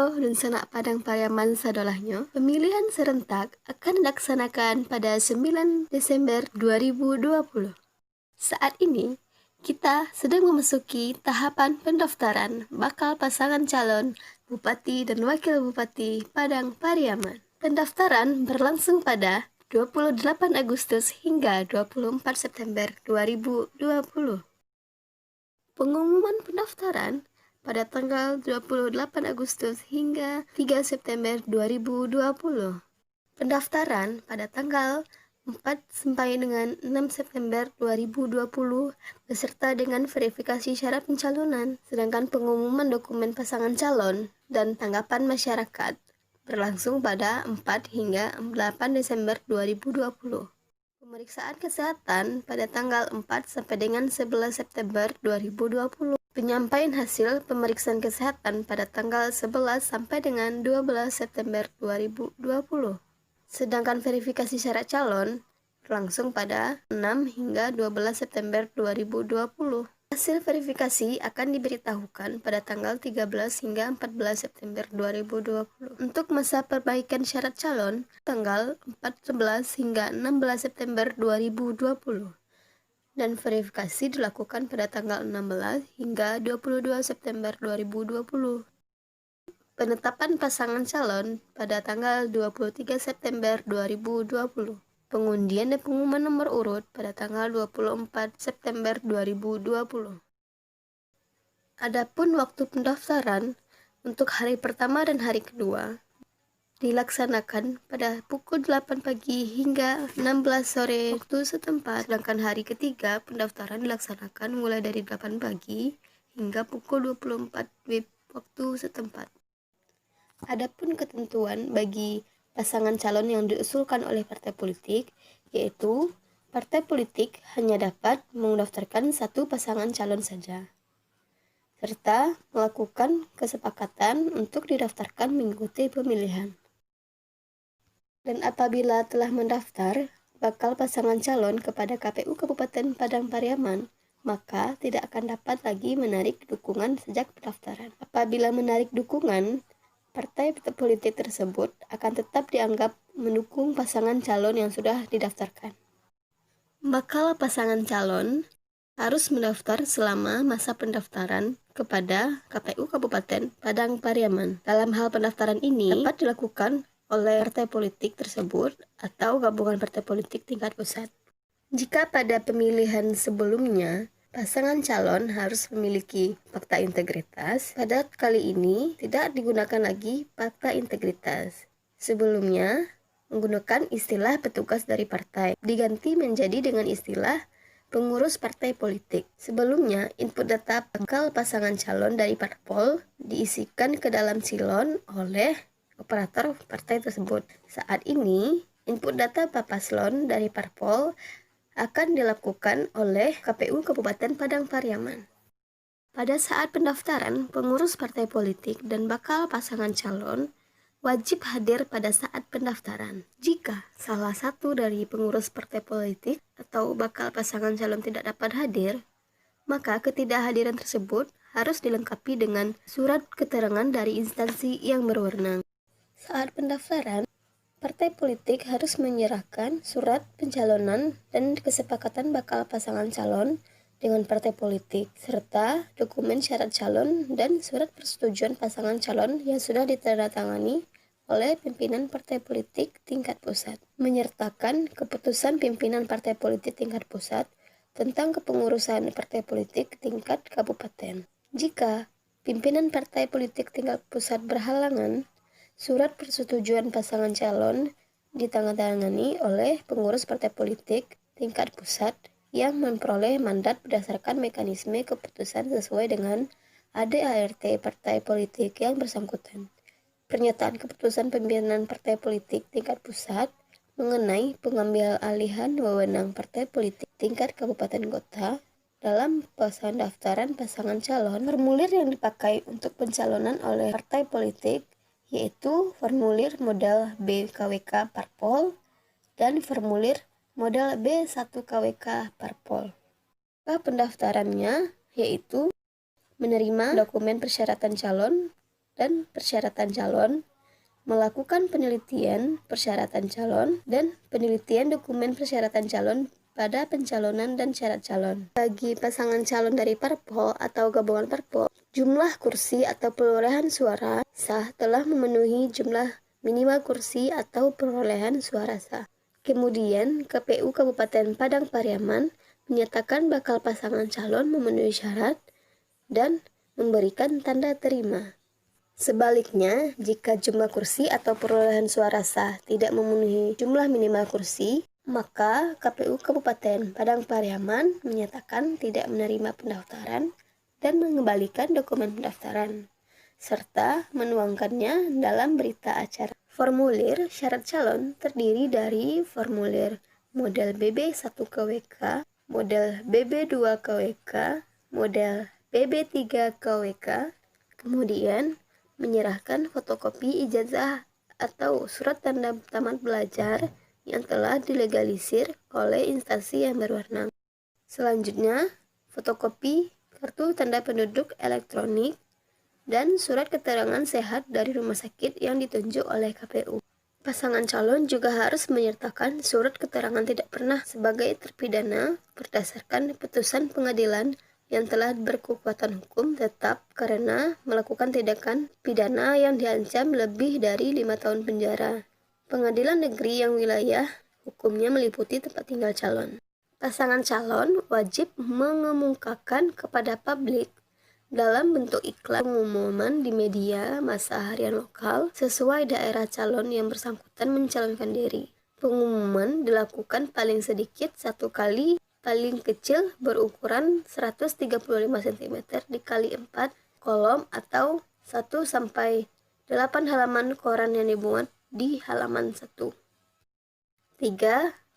Halo, dan sanak Padang Pariaman sadolahnya. Pemilihan serentak akan dilaksanakan pada 9 Desember 2020. Saat ini, kita sedang memasuki tahapan pendaftaran bakal pasangan calon Bupati dan Wakil Bupati Padang Pariaman. Pendaftaran berlangsung pada 28 Agustus hingga 24 September 2020. Pengumuman pendaftaran pada tanggal 28 Agustus hingga 3 September 2020. Pendaftaran pada tanggal 4 sampai dengan 6 September 2020 beserta dengan verifikasi syarat pencalonan, sedangkan pengumuman dokumen pasangan calon dan tanggapan masyarakat berlangsung pada 4 hingga 8 Desember 2020. Pemeriksaan kesehatan pada tanggal 4 sampai dengan 11 September 2020. Penyampaian hasil pemeriksaan kesehatan pada tanggal 11 sampai dengan 12 September 2020. Sedangkan verifikasi syarat calon berlangsung pada 6 hingga 12 September 2020. Hasil verifikasi akan diberitahukan pada tanggal 13 hingga 14 September 2020. Untuk masa perbaikan syarat calon, tanggal 14 hingga 16 September 2020. Dan verifikasi dilakukan pada tanggal 16 hingga 22 September 2020. Penetapan pasangan calon pada tanggal 23 September 2020. Pengundian dan pengumuman nomor urut pada tanggal 24 September 2020. Adapun waktu pendaftaran untuk hari pertama dan hari kedua dilaksanakan pada pukul 8 pagi hingga 16 sore waktu setempat, sedangkan hari ketiga pendaftaran dilaksanakan mulai dari 8 pagi hingga pukul 24 WIB waktu setempat. Adapun ketentuan bagi pasangan calon yang diusulkan oleh partai politik, yaitu partai politik hanya dapat mendaftarkan satu pasangan calon saja, serta melakukan kesepakatan untuk didaftarkan mengikuti pemilihan. Dan apabila telah mendaftar bakal pasangan calon kepada KPU Kabupaten Padang Pariaman, maka tidak akan dapat lagi menarik dukungan sejak pendaftaran. Apabila menarik dukungan, partai politik tersebut akan tetap dianggap mendukung pasangan calon yang sudah didaftarkan. Bakal pasangan calon harus mendaftar selama masa pendaftaran kepada KPU Kabupaten Padang Pariaman. Dalam hal pendaftaran ini dapat dilakukan oleh partai politik tersebut atau gabungan partai politik tingkat pusat. Jika pada pemilihan sebelumnya pasangan calon harus memiliki fakta integritas, pada kali ini tidak digunakan lagi fakta integritas. Sebelumnya menggunakan istilah petugas dari partai, diganti menjadi dengan istilah pengurus partai politik. Sebelumnya, input data bakal pasangan calon dari parpol diisikan ke dalam silon oleh operator partai tersebut. Saat ini, input data papaslon dari parpol akan dilakukan oleh KPU Kabupaten Padang Pariaman. Pada saat pendaftaran, pengurus partai politik dan bakal pasangan calon wajib hadir pada saat pendaftaran. Jika salah satu dari pengurus partai politik atau bakal pasangan calon tidak dapat hadir, maka ketidakhadiran tersebut harus dilengkapi dengan surat keterangan dari instansi yang berwenang. Saat pendaftaran, partai politik harus menyerahkan surat pencalonan dan kesepakatan bakal pasangan calon dengan partai politik, serta dokumen syarat calon dan surat persetujuan pasangan calon yang sudah ditandatangani oleh pimpinan partai politik tingkat pusat, menyertakan keputusan pimpinan partai politik tingkat pusat tentang kepengurusan partai politik tingkat kabupaten. Jika pimpinan partai politik tingkat pusat berhalangan, surat persetujuan pasangan calon ditandatangani oleh pengurus partai politik tingkat pusat yang memperoleh mandat berdasarkan mekanisme keputusan sesuai dengan ADART partai politik yang bersangkutan. Pernyataan keputusan pimpinan partai politik tingkat pusat mengenai pengambil alihan wewenang partai politik tingkat kabupaten kota dalam pendaftaran pasangan calon. Formulir yang dipakai untuk pencalonan oleh partai politik yaitu formulir model B KWK Parpol dan formulir model B1 KWK Parpol. Pendaftarannya yaitu menerima dokumen persyaratan calon, dan persyaratan calon, melakukan penelitian persyaratan calon, dan penelitian dokumen persyaratan calon pada pencalonan dan syarat calon. Bagi pasangan calon dari parpol atau gabungan parpol, jumlah kursi atau perolehan suara sah telah memenuhi jumlah minimal kursi atau perolehan suara sah. Kemudian, KPU Kabupaten Padang Pariaman menyatakan bakal pasangan calon memenuhi syarat dan memberikan tanda terima. Sebaliknya, jika jumlah kursi atau perolehan suara sah tidak memenuhi jumlah minimal kursi, maka KPU Kabupaten Padang Pariaman menyatakan tidak menerima pendaftaran dan mengembalikan dokumen pendaftaran, serta menuangkannya dalam berita acara. Formulir syarat calon terdiri dari formulir model BB1 KWK, model BB2 KWK, model BB3 KWK, kemudian menyerahkan fotokopi ijazah atau surat tanda tamat belajar yang telah dilegalisir oleh instansi yang berwenang. Selanjutnya, fotokopi kartu tanda penduduk elektronik dan surat keterangan sehat dari rumah sakit yang ditunjuk oleh KPU. Pasangan calon juga harus menyertakan surat keterangan tidak pernah sebagai terpidana berdasarkan putusan pengadilan yang telah berkekuatan hukum tetap karena melakukan tindakan pidana yang diancam lebih dari 5 tahun penjara. Pengadilan negeri yang wilayah hukumnya meliputi tempat tinggal calon. Pasangan calon wajib mengemukakan kepada publik dalam bentuk iklan pengumuman di media massa harian lokal sesuai daerah calon yang bersangkutan mencalonkan diri. Pengumuman dilakukan paling sedikit 1 kali, paling kecil berukuran 135 cm dikali 4 kolom atau 1-8 halaman koran yang dimuat di halaman 1. 3.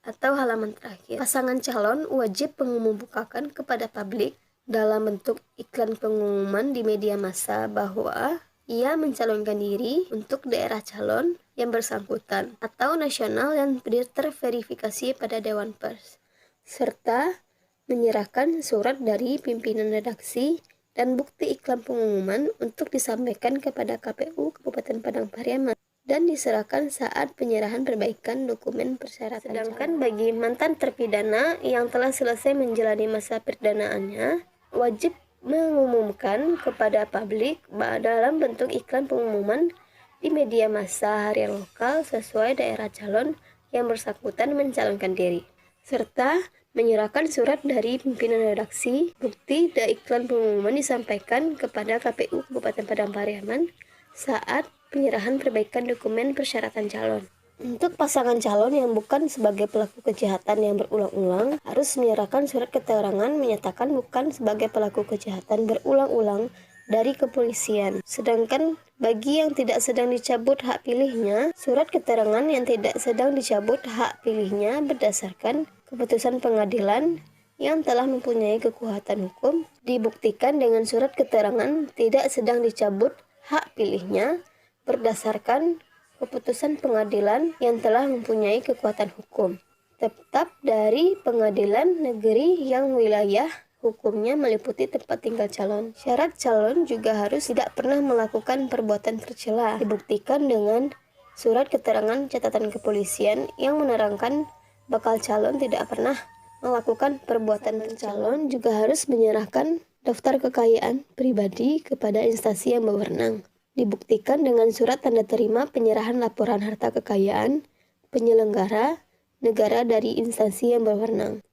Atau halaman terakhir. Pasangan calon wajib mengemukakan kepada publik dalam bentuk iklan pengumuman di media massa bahwa ia mencalonkan diri untuk daerah calon yang bersangkutan atau nasional yang terverifikasi pada Dewan Pers, serta menyerahkan surat dari pimpinan redaksi dan bukti iklan pengumuman untuk disampaikan kepada KPU Kabupaten Padang Pariaman dan diserahkan saat penyerahan perbaikan dokumen persyaratan. Sedangkan bagi mantan terpidana yang telah selesai menjalani masa pidanaannya, wajib mengumumkan kepada publik dalam bentuk iklan pengumuman di media massa harian lokal sesuai daerah calon yang bersangkutan mencalonkan diri, serta menyerahkan surat dari pimpinan redaksi, bukti dan iklan pengumuman disampaikan kepada KPU Kabupaten Padang Pariaman saat penyerahan perbaikan dokumen persyaratan calon. Untuk pasangan calon yang bukan sebagai pelaku kejahatan yang berulang-ulang harus menyerahkan surat keterangan menyatakan bukan sebagai pelaku kejahatan berulang-ulang dari kepolisian. Sedangkan bagi yang tidak sedang dicabut hak pilihnya, surat keterangan yang tidak sedang dicabut hak pilihnya berdasarkan keputusan pengadilan yang telah mempunyai kekuatan hukum dibuktikan dengan surat keterangan tidak sedang dicabut hak pilihnya berdasarkan keputusan pengadilan yang telah mempunyai kekuatan hukum tetap dari pengadilan negeri yang wilayah hukumnya meliputi tempat tinggal calon. Syarat calon juga harus tidak pernah melakukan perbuatan tercela, dibuktikan dengan surat keterangan catatan kepolisian yang menerangkan bakal calon tidak pernah melakukan perbuatan tercela. Calon juga harus menyerahkan daftar kekayaan pribadi kepada instansi yang berwenang, dibuktikan dengan surat tanda terima penyerahan laporan harta kekayaan penyelenggara negara dari instansi yang berwenang.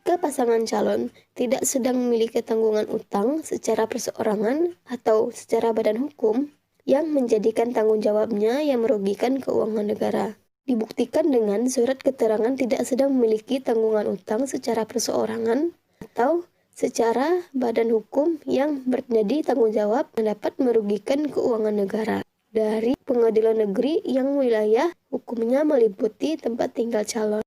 Jika pasangan calon tidak sedang memiliki tanggungan utang secara perseorangan atau secara badan hukum yang menjadikan tanggung jawabnya yang merugikan keuangan negara, dibuktikan dengan surat keterangan tidak sedang memiliki tanggungan utang secara perseorangan atau secara badan hukum yang menjadi tanggung jawab yang dapat merugikan keuangan negara dari pengadilan negeri yang wilayah hukumnya meliputi tempat tinggal calon.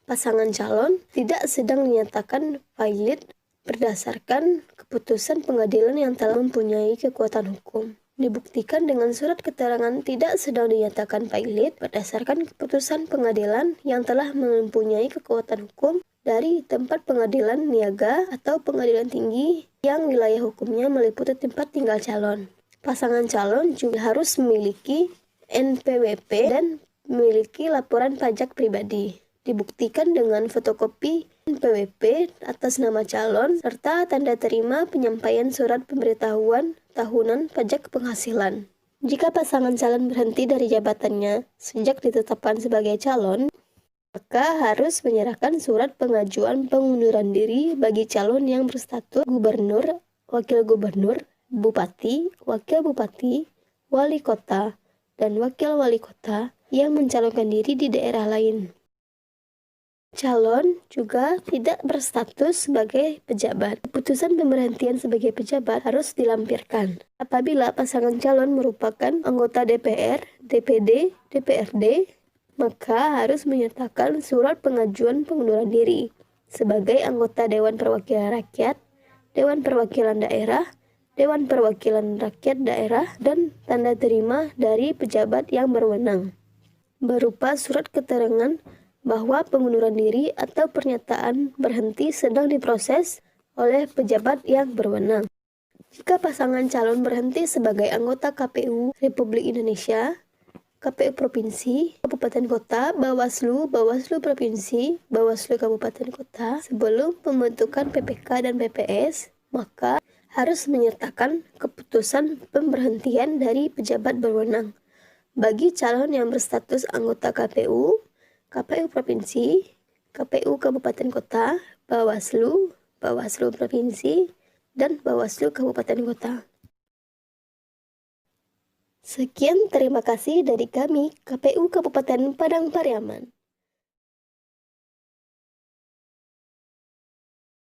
Pasangan calon tidak sedang dinyatakan valid berdasarkan keputusan pengadilan yang telah mempunyai kekuatan hukum, dibuktikan dengan surat keterangan tidak sedang dinyatakan valid berdasarkan keputusan pengadilan yang telah mempunyai kekuatan hukum dari tempat pengadilan niaga atau pengadilan tinggi yang wilayah hukumnya meliputi tempat tinggal calon. Pasangan calon juga harus memiliki NPWP dan memiliki laporan pajak pribadi. Dibuktikan dengan fotokopi NPWP atas nama calon serta tanda terima penyampaian surat pemberitahuan tahunan pajak penghasilan. Jika pasangan calon berhenti dari jabatannya sejak ditetapkan sebagai calon, maka harus menyerahkan surat pengajuan pengunduran diri bagi calon yang berstatus gubernur, wakil gubernur, bupati, wakil bupati, wali kota, dan wakil wali kota yang mencalonkan diri di daerah lain. Calon juga tidak berstatus sebagai pejabat. Keputusan pemberhentian sebagai pejabat harus dilampirkan apabila pasangan calon merupakan anggota DPR, DPD, DPRD, maka harus menyertakan surat pengajuan pengunduran diri sebagai anggota Dewan Perwakilan Rakyat, Dewan Perwakilan Daerah, Dewan Perwakilan Rakyat Daerah, dan tanda terima dari pejabat yang berwenang, berupa surat keterangan bahwa pengunduran diri atau pernyataan berhenti sedang diproses oleh pejabat yang berwenang. Jika pasangan calon berhenti sebagai anggota KPU Republik Indonesia, KPU Provinsi, Kabupaten Kota, Bawaslu, Bawaslu Provinsi, Bawaslu Kabupaten Kota, sebelum pembentukan PPK dan PPS, maka harus menyertakan keputusan pemberhentian dari pejabat berwenang bagi calon yang berstatus anggota KPU, KPU Provinsi, KPU Kabupaten Kota, Bawaslu, Bawaslu Provinsi, dan Bawaslu Kabupaten Kota. Sekian, terima kasih dari kami KPU Kabupaten Padang Pariaman.